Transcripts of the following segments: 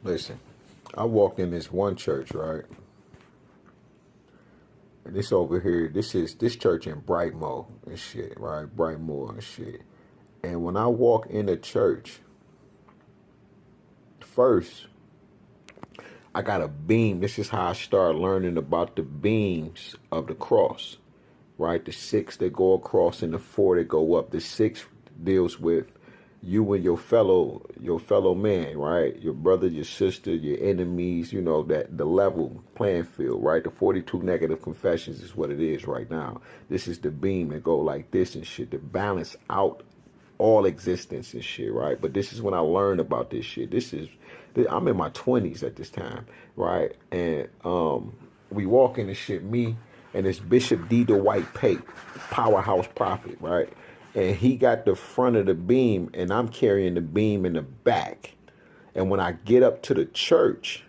Listen, I walked in this one church, right? And this over here, this church in Brightmoor and shit, right? Brightmoor and shit. And when I walk in the church, first I got a beam. This is how I started learning about the beams of the cross, right? The six that go across and the four that go up. The six deals with you and your fellow man, right? Your brother, your sister, your enemies, that the level playing field, right? The 42 negative confessions is what it is right now. This is the beam that go like this and shit to balance out all existence and shit, right? But this is when I learned about this shit. I'm in my 20s at this time, right? And we walk in this shit, me and this Bishop D. Dwight Pate, powerhouse prophet, right? And he got the front of the beam, and I'm carrying the beam in the back. And when I get up to the church,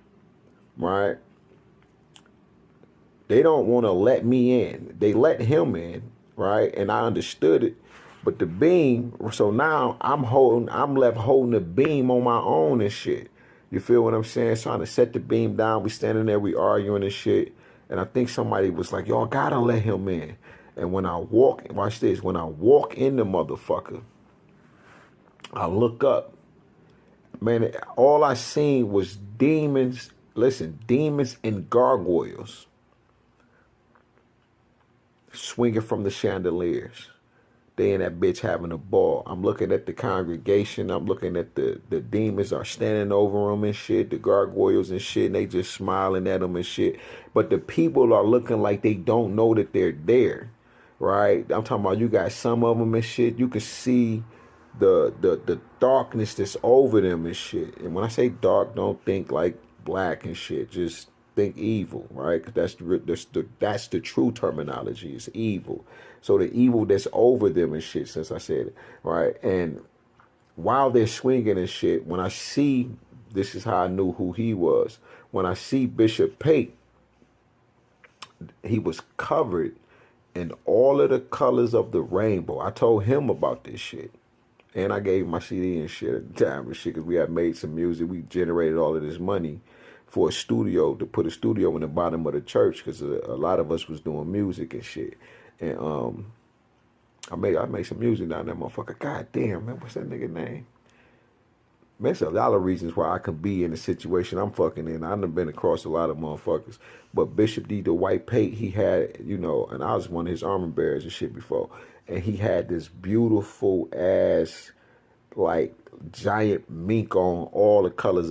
right, they don't want to let me in. They let him in, right? And I understood it. But the beam, so now I'm left holding the beam on my own and shit. You feel what I'm saying? Trying to set the beam down. We standing there, we arguing and shit. And I think somebody was like, y'all gotta let him in. And when I walk, watch this, when I walk in the motherfucker, I look up. Man, all I seen was demons. Listen, demons and gargoyles swinging from the chandeliers. They in that bitch having a ball. I'm looking at the congregation. I'm looking at the demons are standing over them and shit. The gargoyles and shit. And they just smiling at them and shit. But the people are looking like they don't know that they're there. Right? I'm talking about you got some of them and shit. You can see the darkness that's over them and shit. And when I say dark, don't think like black and shit. Just think evil, right? 'Cause that's the true terminology. It's evil. So the evil that's over them and shit, since I said it, right? And while they're swinging and shit, when I see, this is how I knew who he was. When I see Bishop Pate, he was covered in all of the colors of the rainbow. I told him about this shit. And I gave him my CD and shit at the time and shit, because we had made some music. We generated all of this money for a studio, to put a studio in the bottom of the church, because a lot of us was doing music and shit. And I made some music down there, motherfucker. God damn, man, what's that nigga name? Man, there's a lot of reasons why I could be in the situation I'm fucking in. I've been across a lot of motherfuckers. But Bishop D. Dwight Pate, he had, and I was one of his armor bearers and shit before. And he had this beautiful ass, like, giant mink on all the colors